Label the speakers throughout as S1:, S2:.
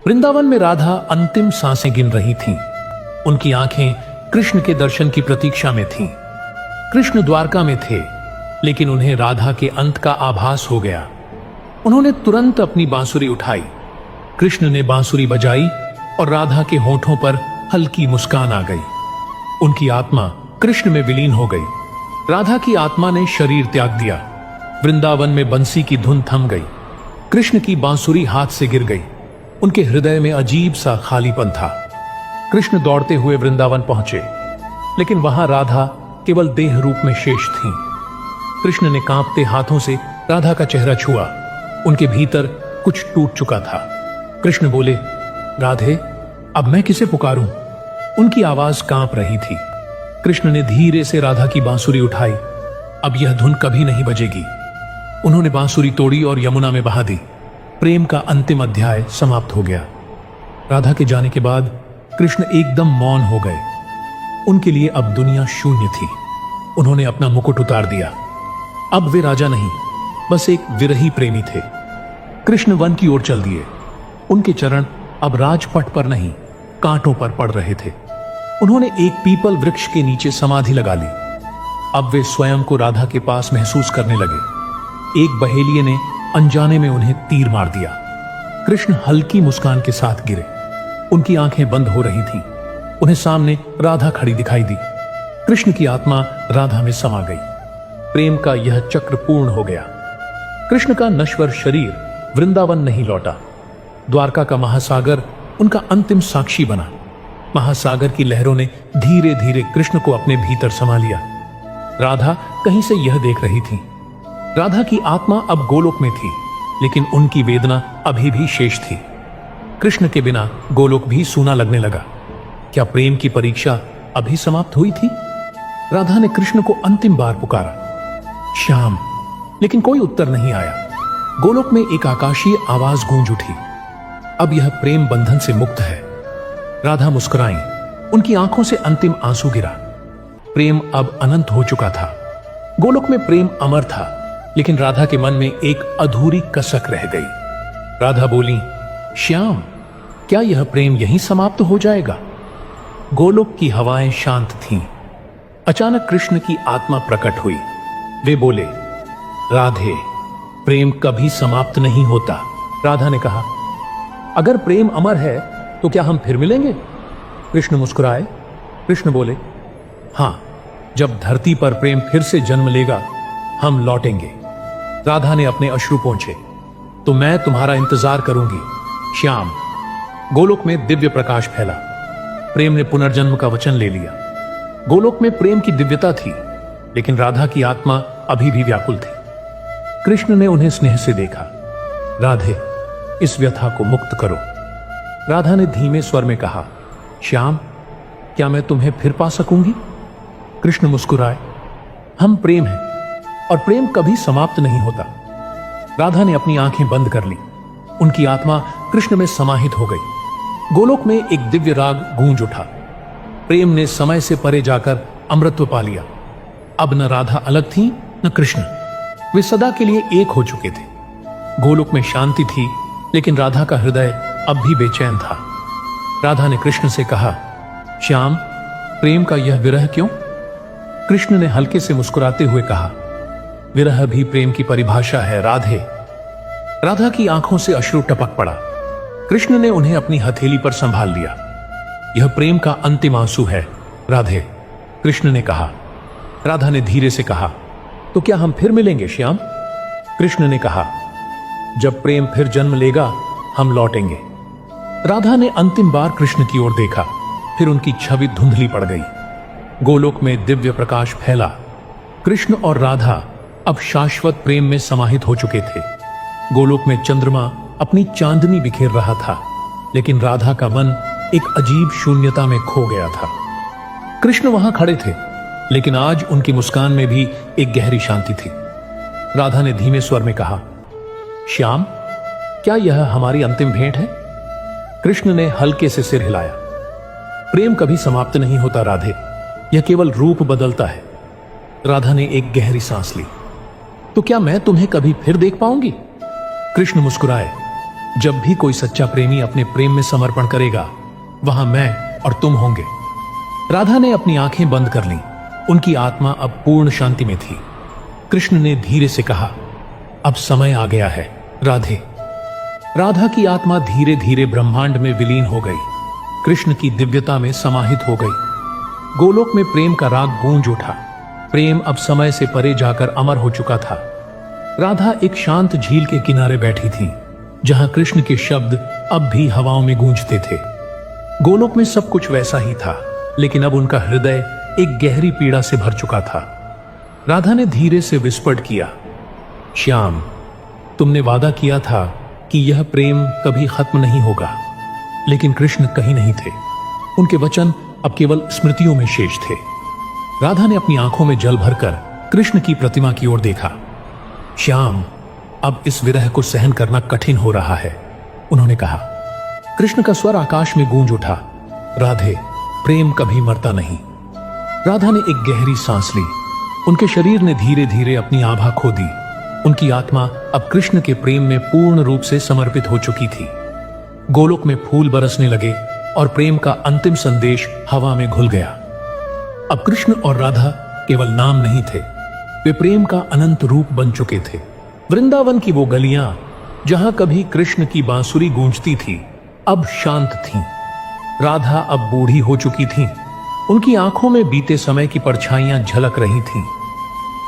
S1: वृंदावन में राधा अंतिम सांसें गिन रही थीं। उनकी आंखें कृष्ण के दर्शन की प्रतीक्षा में थीं। कृष्ण द्वारका में थे, लेकिन उन्हें राधा के अंत का आभास हो गया। उन्होंने तुरंत अपनी बांसुरी उठाई। कृष्ण ने बांसुरी बजाई और राधा के होठों पर हल्की मुस्कान आ गई। उनकी आत्मा कृष्ण में विलीन हो गई। राधा की आत्मा ने शरीर त्याग दिया। वृंदावन में बंसी की धुन थम गई। कृष्ण की बांसुरी हाथ से गिर गई। उनके हृदय में अजीब सा खालीपन था। कृष्ण दौड़ते हुए वृंदावन पहुंचे, लेकिन वहां राधा केवल देह रूप में शेष थीं। कृष्ण ने कांपते हाथों से राधा का चेहरा छुआ। उनके भीतर कुछ टूट चुका था। कृष्ण बोले, राधे, अब मैं किसे पुकारूं? उनकी आवाज कांप रही थी। कृष्ण ने धीरे से राधा की बांसुरी उठाई। अब यह धुन कभी नहीं बजेगी। उन्होंने बांसुरी तोड़ी और यमुना में बहा दी। प्रेम का अंतिम अध्याय समाप्त हो गया। राधा के जाने के बाद कृष्ण एकदम मौन हो गए। उनके लिए अब दुनिया शून्य थी। उन्होंने अपना मुकुट उतार दिया। अब वे राजा नहीं, बस एक विरही प्रेमी थे। कृष्ण वन की ओर चल दिए। उनके चरण अब राजपट पर नहीं, कांटों पर पड़ रहे थे। उन्होंने एक पीपल वृक्ष के नीचे समाधि लगा ली। अब वे स्वयं को राधा के पास महसूस करने लगे। एक बहेलिये ने अनजाने में उन्हें तीर मार दिया। कृष्ण हल्की मुस्कान के साथ गिरे। उनकी आंखें बंद हो रही थीं। उन्हें सामने राधा खड़ी दिखाई दी। कृष्ण की आत्मा राधा में समा गई। प्रेम का यह चक्र पूर्ण हो गया। कृष्ण का नश्वर शरीर वृंदावन नहीं लौटा। द्वारका का महासागर उनका अंतिम साक्षी बना। महासागर की लहरों ने धीरे धीरे कृष्ण को अपने भीतर समा लिया। राधा कहीं से यह देख रही थी। राधा की आत्मा अब गोलोक में थी, लेकिन उनकी वेदना अभी भी शेष थी। कृष्ण के बिना गोलोक भी सूना लगने लगा। क्या प्रेम की परीक्षा अभी समाप्त हुई थी? राधा ने कृष्ण को अंतिम बार पुकारा, श्याम, लेकिन कोई उत्तर नहीं आया। गोलोक में एक आकाशीय आवाज गूंज उठी, अब यह प्रेम बंधन से मुक्त है। राधा मुस्कुराई। उनकी आंखों से अंतिम आंसू गिरा। प्रेम अब अनंत हो चुका था। गोलोक में प्रेम अमर था, लेकिन राधा के मन में एक अधूरी कसक रह गई। राधा बोली, श्याम, क्या यह प्रेम यहीं समाप्त हो जाएगा? गोलोक की हवाएं शांत थीं। अचानक कृष्ण की आत्मा प्रकट हुई। वे बोले, राधे, प्रेम कभी समाप्त नहीं होता। राधा ने कहा, अगर प्रेम अमर है तो क्या हम फिर मिलेंगे? कृष्ण मुस्कुराए। कृष्ण बोले, हां, जब धरती पर प्रेम फिर से जन्म लेगा हम लौटेंगे। राधा ने अपने अश्रु पोंछे। तो मैं तुम्हारा इंतजार करूंगी, श्याम। गोलोक में दिव्य प्रकाश फैला। प्रेम ने पुनर्जन्म का वचन ले लिया। गोलोक में प्रेम की दिव्यता थी, लेकिन राधा की आत्मा अभी भी व्याकुल थी। कृष्ण ने उन्हें स्नेह से देखा। राधे, इस व्यथा को मुक्त करो। राधा ने धीमे स्वर में कहा, श्याम, क्या मैं तुम्हें फिर पा सकूंगी? कृष्ण मुस्कुराए। हम प्रेम हैं और प्रेम कभी समाप्त नहीं होता। राधा ने अपनी आंखें बंद कर ली। उनकी आत्मा कृष्ण में समाहित हो गई। गोलोक में एक दिव्य राग गूंज उठा। प्रेम ने समय से परे जाकर अमृतत्व पा लिया। अब न राधा अलग थी न कृष्ण। वे सदा के लिए एक हो चुके थे। गोलोक में शांति थी, लेकिन राधा का हृदय अब भी बेचैन था। राधा ने कृष्ण से कहा, श्याम, प्रेम का यह विरह क्यों? कृष्ण ने हल्के से मुस्कुराते हुए कहा, विरह भी प्रेम की परिभाषा है, राधे। राधा की आंखों से अश्रु टपक पड़ा। कृष्ण ने उन्हें अपनी हथेली पर संभाल लिया। यह प्रेम का अंतिम आंसू है, राधे, कृष्ण ने कहा। राधा ने धीरे से कहा, तो क्या हम फिर मिलेंगे, श्याम? कृष्ण ने कहा, जब प्रेम फिर जन्म लेगा हम लौटेंगे। राधा ने अंतिम बार कृष्ण की ओर देखा, फिर उनकी छवि धुंधली पड़ गई। गोलोक में दिव्य प्रकाश फैला। कृष्ण और राधा अब शाश्वत प्रेम में समाहित हो चुके थे। गोलोक में चंद्रमा अपनी चांदनी बिखेर रहा था, लेकिन राधा का मन एक अजीब शून्यता में खो गया था। कृष्ण वहां खड़े थे, लेकिन आज उनकी मुस्कान में भी एक गहरी शांति थी। राधा ने धीमे स्वर में कहा, श्याम, क्या यह हमारी अंतिम भेंट है? कृष्ण ने हल्के से सिर हिलाया। प्रेम कभी समाप्त नहीं होता, राधे, यह केवल रूप बदलता है। राधा ने एक गहरी सांस ली। तो क्या मैं तुम्हें कभी फिर देख पाऊंगी? कृष्ण मुस्कुराए। जब भी कोई सच्चा प्रेमी अपने प्रेम में समर्पण करेगा, वहां मैं और तुम होंगे। राधा ने अपनी आंखें बंद कर लीं। उनकी आत्मा अब पूर्ण शांति में थी। कृष्ण ने धीरे से कहा, अब समय आ गया है राधे। राधा की आत्मा धीरे धीरे ब्रह्मांड में विलीन हो गई, कृष्ण की दिव्यता में समाहित हो गई। गोलोक में प्रेम का राग गूंज उठा। प्रेम अब समय से परे जाकर अमर हो चुका था। राधा एक शांत झील के किनारे बैठी थी, जहां कृष्ण के शब्द अब भी हवाओं में गूंजते थे। गोलोक में सब कुछ वैसा ही था, लेकिन अब उनका हृदय एक गहरी पीड़ा से भर चुका था। राधा ने धीरे से विस्फट किया, श्याम, तुमने वादा किया था कि यह प्रेम कभी खत्म नहीं होगा, लेकिन कृष्ण कहीं नहीं थे। उनके वचन अब केवल स्मृतियों में शेष थे। राधा ने अपनी आंखों में जल भरकर कृष्ण की प्रतिमा की ओर देखा। श्याम, अब इस विरह को सहन करना कठिन हो रहा है, उन्होंने कहा। कृष्ण का स्वर आकाश में गूंज उठा, राधे, प्रेम कभी मरता नहीं। राधा ने एक गहरी सांस ली। उनके शरीर ने धीरे धीरे अपनी आभा खो दी। उनकी आत्मा अब कृष्ण के प्रेम में पूर्ण रूप से समर्पित हो चुकी थी। गोलोक में फूल बरसने लगे और प्रेम का अंतिम संदेश हवा में घुल गया। अब कृष्ण और राधा केवल नाम नहीं थे, वे प्रेम का अनंत रूप बन चुके थे। वृंदावन की वो गलियां जहां कभी कृष्ण की बांसुरी गूंजती थी, अब शांत थीं। राधा अब बूढ़ी हो चुकी थीं। उनकी आंखों में बीते समय की परछाइयां झलक रही थीं।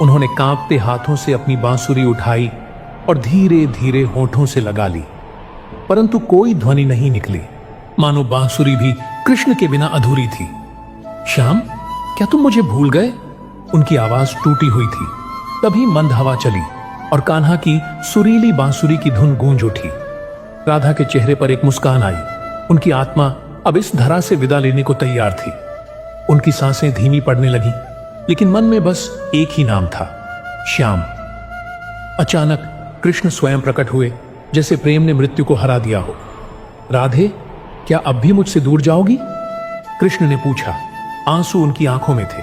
S1: उन्होंने कांपते हाथों से अपनी बांसुरी उठाई और धीरे धीरे होठों से लगा ली, परंतु कोई ध्वनि नहीं निकली, मानो बांसुरी भी कृष्ण के बिना अधूरी थी। श्याम, क्या तुम मुझे भूल गए? उनकी आवाज टूटी हुई थी। तभी मंद हवा चली और कान्हा की सुरीली बांसुरी की धुन गूंज उठी। राधा के चेहरे पर एक मुस्कान आई। उनकी आत्मा अब इस धरा से विदा लेने को तैयार थी। उनकी सांसें धीमी पड़ने लगी, लेकिन मन में बस एक ही नाम था, श्याम। अचानक कृष्ण स्वयं प्रकट हुए, जैसे प्रेम ने मृत्यु को हरा दिया हो। राधे, क्या अब भी मुझसे दूर जाओगी? कृष्ण ने पूछा। आंसू उनकी आंखों में थे।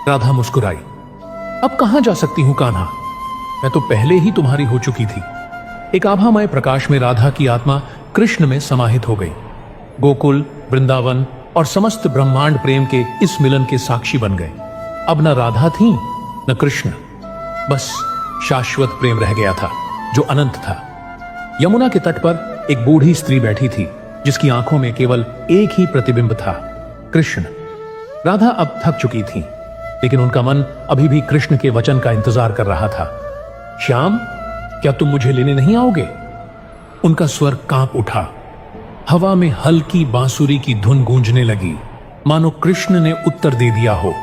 S1: राधा मुस्कुराई। अब कहां जा सकती हूं कान्हा, मैं तो पहले ही तुम्हारी हो चुकी थी। एक आभामय प्रकाश में राधा की आत्मा कृष्ण में समाहित हो गई। गोकुल, वृंदावन और समस्त ब्रह्मांड प्रेम के इस मिलन के साक्षी बन गए। अब न राधा थी न कृष्ण, बस शाश्वत प्रेम रह गया था जो अनंत था। यमुना के तट पर एक बूढ़ी स्त्री बैठी थी, जिसकी आंखों में केवल एक ही प्रतिबिंब था, कृष्ण। राधा अब थक चुकी थी, लेकिन उनका मन अभी भी कृष्ण के वचन का इंतजार कर रहा था। श्याम, क्या तुम मुझे लेने नहीं आओगे? उनका स्वर कांप उठा। हवा में हल्की बांसुरी की धुन गूंजने लगी, मानो कृष्ण ने उत्तर दे दिया हो।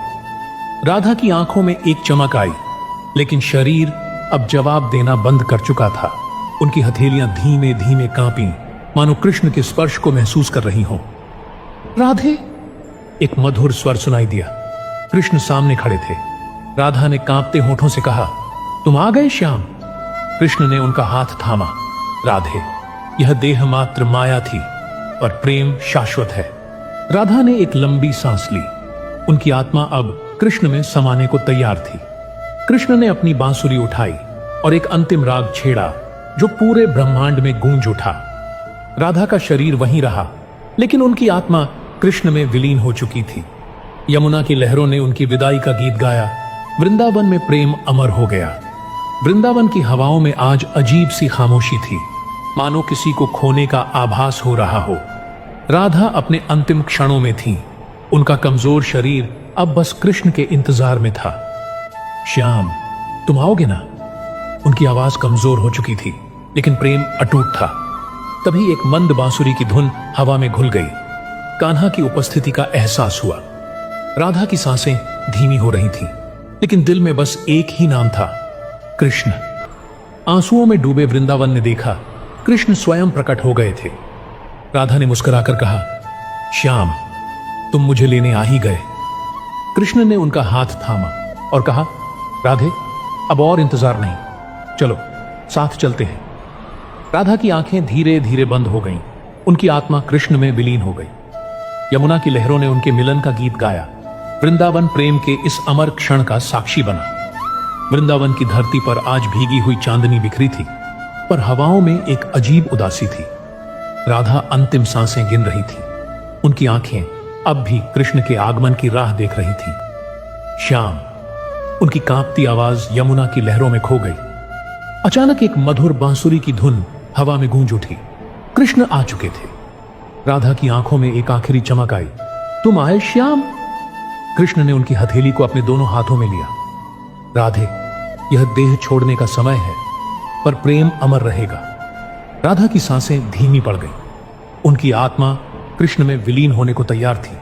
S1: राधा की आंखों में एक चमक आई, लेकिन शरीर अब जवाब देना बंद कर चुका था। उनकी हथेलियां धीमे धीमे कांपीं, मानो कृष्ण के स्पर्श को महसूस कर रही हों। राधे, एक मधुर स्वर सुनाई दिया। कृष्ण सामने खड़े थे। राधा ने कांपते होठों से कहा, तुम आ गए श्याम। कृष्ण ने उनका हाथ थामा। राधे, यह देह मात्र माया थी, पर प्रेम शाश्वत है। राधा ने एक लंबी सांस ली। उनकी आत्मा अब कृष्ण में समाने को तैयार थी। कृष्ण ने अपनी बांसुरी उठाई और एक अंतिम राग छेड़ा, जो पूरे ब्रह्मांड में गूंज उठा। राधा का शरीर वहीं रहा, लेकिन उनकी आत्मा कृष्ण में विलीन हो चुकी थी। यमुना की लहरों ने उनकी विदाई का गीत गाया। वृंदावन में प्रेम अमर हो गया। वृंदावन की हवाओं में आज अजीब सी खामोशी थी, मानो किसी को खोने का आभास हो रहा हो। राधा अपने अंतिम क्षणों में थी। उनका कमजोर शरीर अब बस कृष्ण के इंतजार में था। श्याम, तुम आओगे ना? उनकी आवाज कमजोर हो चुकी थी, लेकिन प्रेम अटूट था। तभी एक मंद बांसुरी की धुन हवा में घुल गई। कान्हा की उपस्थिति का एहसास हुआ। राधा की सांसें धीमी हो रही थीं, लेकिन दिल में बस एक ही नाम था, कृष्ण। आंसुओं में डूबे वृंदावन ने देखा, कृष्ण स्वयं प्रकट हो गए थे। राधा ने मुस्कुराकर कहा, श्याम, तुम मुझे लेने आ ही गए। कृष्ण ने उनका हाथ थामा और कहा, राधे, अब और इंतजार नहीं, चलो साथ चलते हैं। राधा की आंखें धीरे धीरे बंद हो गईं। उनकी आत्मा कृष्ण में विलीन हो गई। यमुना की लहरों ने उनके मिलन का गीत गाया। वृंदावन प्रेम के इस अमर क्षण का साक्षी बना। वृंदावन की धरती पर आज भीगी हुई चांदनी बिखरी थी। पर हवाओं में एक अजीब उदासी थी। राधा अंतिम सांसें गिन रही थी। उनकी आंखें अब भी कृष्ण के आगमन की राह देख रही थी। श्याम, उनकी कांपती आवाज यमुना की लहरों में खो गई। अचानक एक मधुर बांसुरी की धुन हवा में गूंज उठी। कृष्ण आ चुके थे। राधा की आंखों में एक आखिरी चमक आई। तुम आए श्याम? कृष्ण ने उनकी हथेली को अपने दोनों हाथों में लिया। राधे, यह देह छोड़ने का समय है, पर प्रेम अमर रहेगा। राधा की सांसें धीमी पड़ गईं। उनकी आत्मा कृष्ण में विलीन होने को तैयार थी।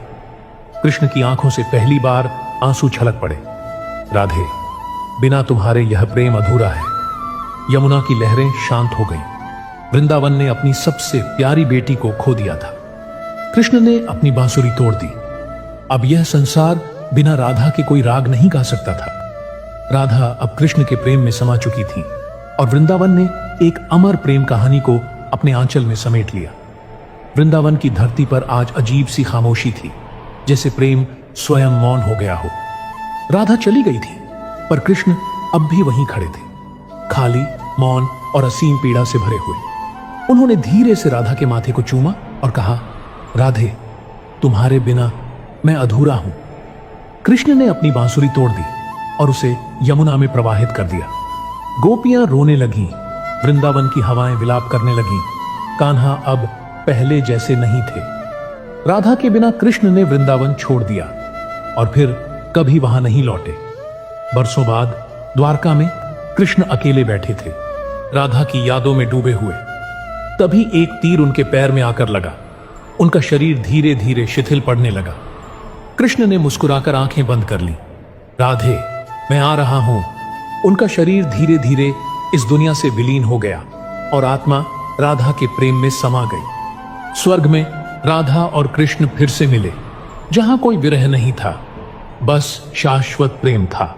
S1: कृष्ण की आंखों से पहली बार आंसू छलक पड़े। राधे, बिना तुम्हारे यह प्रेम अधूरा है। यमुना की लहरें शांत हो गईं। वृंदावन ने अपनी सबसे प्यारी बेटी को खो दिया था। कृष्ण ने अपनी बांसुरी तोड़ दी। अब यह संसार बिना राधा के कोई राग नहीं गा सकता था। राधा अब कृष्ण के प्रेम में समा चुकी थी और वृंदावन ने एक अमर प्रेम कहानी को अपने आंचल में समेट लिया। वृंदावन की धरती पर आज अजीब सी खामोशी थी, जैसे प्रेम स्वयं मौन हो गया हो। राधा चली गई थी, पर कृष्ण अब भी वहीं खड़े थे, खाली, मौन और असीम पीड़ा से भरे हुए। उन्होंने धीरे से राधा के माथे को चूमा और कहा, राधे, तुम्हारे बिना मैं अधूरा हूं। कृष्ण ने अपनी बांसुरी तोड़ दी और उसे यमुना में प्रवाहित कर दिया। गोपियां रोने लगीं, वृंदावन की हवाएं विलाप करने लगीं। कान्हा अब पहले जैसे नहीं थे। राधा के बिना कृष्ण ने वृंदावन छोड़ दिया और फिर कभी वहां नहीं लौटे। बरसों बाद द्वारका में कृष्ण अकेले बैठे थे, राधा की यादों में डूबे हुए। तभी एक तीर उनके पैर में आकर लगा। उनका शरीर धीरे धीरे शिथिल पड़ने लगा। कृष्ण ने मुस्कुराकर आंखें बंद कर ली। राधे, मैं आ रहा हूं। उनका शरीर धीरे धीरे इस दुनिया से विलीन हो गया और आत्मा राधा के प्रेम में समा गई। स्वर्ग में राधा और कृष्ण फिर से मिले, जहां कोई विरह नहीं था, बस शाश्वत प्रेम था।